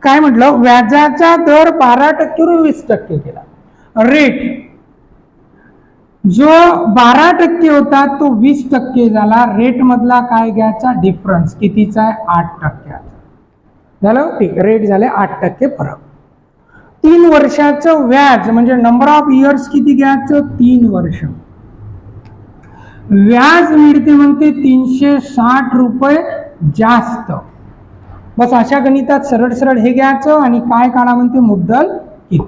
काय म्हटलं, व्याजाचा दर 12% वरून 20% केला. रेट जो 12% होता तो 20% झाला. रेट मधला काय घ्यायचा डिफरन्स कितीचा आहे 8%. झालं ठीक, रेट झाले 8% फरक. 3 वर्षाचं व्याज म्हणजे नंबर ऑफ इयर्स किती घ्यायचं 3 वर्ष. व्याज मिळते म्हणते 360 रुपये जास्त. बस अशा गणितात सरळ सरळ हे घ्यायचं आणि काय काढा म्हणते मुद्दल किती.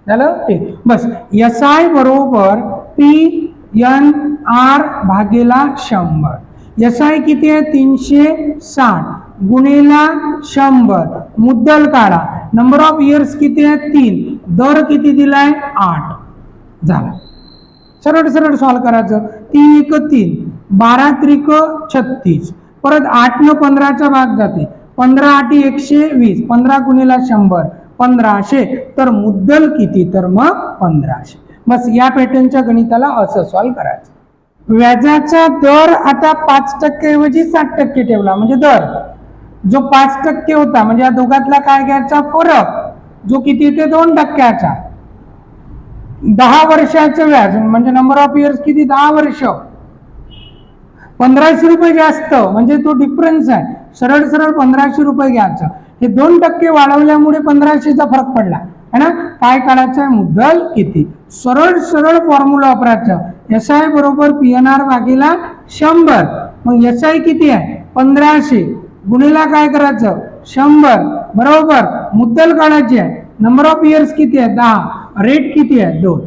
झालं ठीक. बस SI बरोबर PNR भागेला 100. SI किती आहे 360 गुणेला 100. मुद्दल काढा. नंबर ऑफ इयर्स किती आहे 3. दर किती दिलाय 8. झाला. सरळ सरळ सॉल्व करायचं. 3 एक 3, 12 त्रिक 36, परत 8 न 15चा भाग जाते. 15 8 120, 15 गुणिला 100 1500. तर मुद्दल किती तर मग 1500. बस या पॅटर्नच्या गणिताला असं सॉल्व करायचं. व्याजाचा दर आता 5% ऐवजी 7% ठेवला. म्हणजे दर जो 5% होता म्हणजे या दोघातला काय घ्यायचा फरक जो किती येते 2%चा. 10 वर्षाचं व्याज म्हणजे नंबर ऑफ इयर्स किती 10 वर्ष. 1500 रुपये जास्त म्हणजे तो डिफरन्स आहे. सरळ सरळ 1500 रुपये घ्यायचं. हे 2% वाढवल्यामुळे 1500चा फरक पडला है ना. काय काढायचं आहे मुद्दल किती. सरळ सरळ फॉर्म्युला वापरायचं. SI बरोबर PNR भागीला 100. मग SI किती आहे 1500 गुणिला काय करायचं 100 बरोबर मुद्दल काढायची आहे. नंबर ऑफ इयर्स किती आहे 10. रेट किती आहे 2.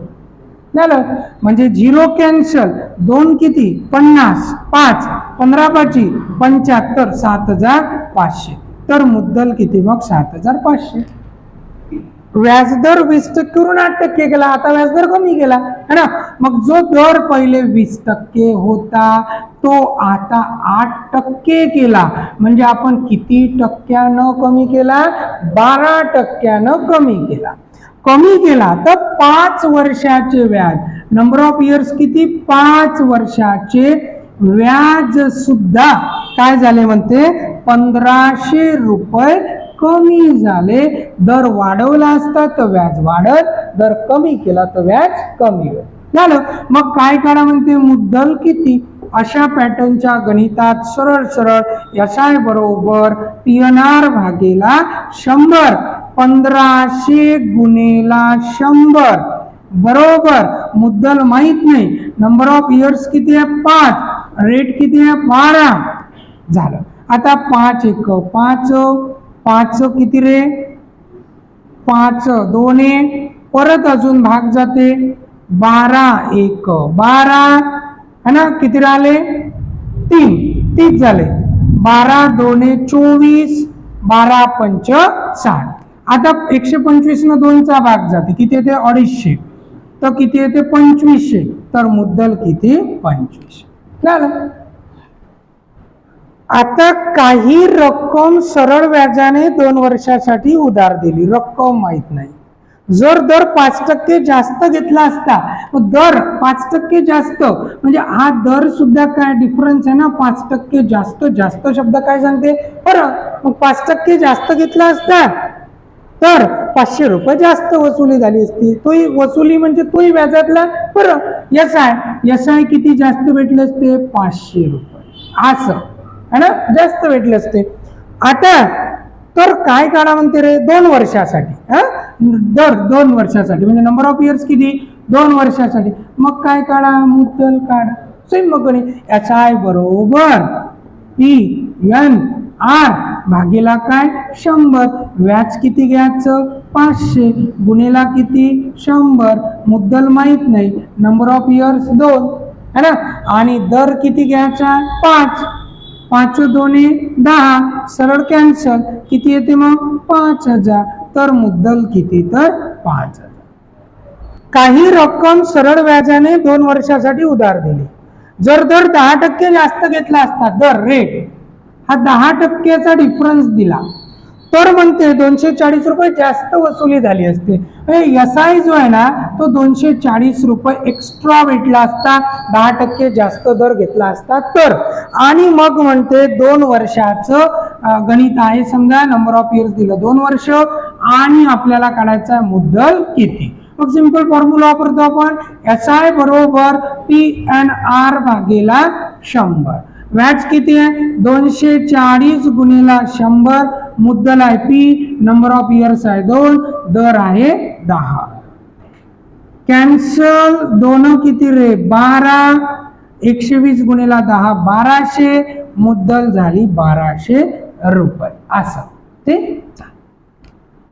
झालं. म्हणजे 0 कॅन्सल. 2 किती 50, 5 15 5 75, 7500. तर मुद्दल किती मग 7500. व्याजदर 20% वरून 8% केला. आता व्याजदर कमी केला है ना. मग जो दर पहिले 20% होता तो आता 8% केला. म्हणजे आपण किती टक्क्यानं कमी केला 12% कमी केला. कमी केला तर 5 वर्षाचे व्याज. नंबर ऑफ इयर्स किती 5 वर्षाचे व्याज सुद्धा काय झाले म्हणते 1500 रुपये कमी झाले. दर वाढवला असता तर व्याज वाढत, दर कमी केला तर व्याज कमी होईल. झालं. मग काय करा म्हणते मुद्दल किती. अशा पॅटर्नच्या गणितात सरळ सरळ SI बरोबर PNR भागेला 100. 1500 गुणेला 100 बरोबर मुद्दल माहित नाही. नंबर ऑफ इयर्स किती आहे 5. रेट किती आहे 12. झालं. आता 5 एक 5, 5 किती रे 5 2 परत अजून भाग जाते 12 एक 12 है ना. किती राहिले 3 30 झाले. 12 2 24, 12 5 60. आता 125 न 2चा भाग जाते किती येते 250. तर किती येते 2500. तर मुद्दल किती 2500. झालं. आता काही रक्कम सरळ व्याजाने 2 वर्षासाठी उधार दिली. रक्कम माहित नाही. जर दर 5% जास्त घेतला असता दर 5% जास्त म्हणजे हा दर सुद्धा काय डिफरन्स आहे ना. 5% जास्त जास्त शब्द काय सांगते फरक. मग 5% जास्त घेतला असता तर 500 रुपये जास्त वसुली झाली असती. तोही वसुली म्हणजे तोही व्याजातला फरक. SI किती जास्त भेटले असते 500 रुपये असं है ना. जास्त भेटले असते. आता तर काय काढा म्हणते रे 2 वर्षासाठी. दर 2 वर्षासाठी म्हणजे नंबर ऑफ इयर्स किती 2 वर्षासाठी. मग काय काढा मुद्दल काढा. सेम मग SI बरोबर PNR भागीला काय 100. व्याज किती घ्यायचं 500 गुणिला किती 100. मुद्दल माहित नाही. नंबर ऑफ इयर्स 2 है ना. आणि दर किती घ्यायचा 5. 5 2 10 सरळ कॅन्सल. किती येते मग 5000. तर मुद्दल किती तर 5000. काही रक्कम सरळ व्याजाने 2 वर्षासाठी उधार दिली. जर दर 10% जास्त घेतला असता दर रेट हा 10%चा डिफरन्स दिला तर म्हणते 240 रुपये जास्त वसुली झाली असते. SI जो आहे ना तो 240 रुपये एक्स्ट्रा भेटला असता, 10% जास्त दर घेतला असता तर. आणि मग म्हणते 2 वर्षाचं गणित आहे, समजा नंबर ऑफ इयर्स दिलं 2 वर्ष आणि आपल्याला काढायचा मुद्दल किती. मग सिंपल फॉर्म्युला वापरतो आपण, SI बरोबर PNR भागेला 100. व्याज किती आहे 240 गुणिला 100, मुद्दल आहे P, नंबर ऑफ इयर्स आहे 2, दर आहे 10. कॅन्सल, 2 किती रे 12, 120 गुणिला 10 1200, मुद्दल झाली 1200 रुपये. असं ते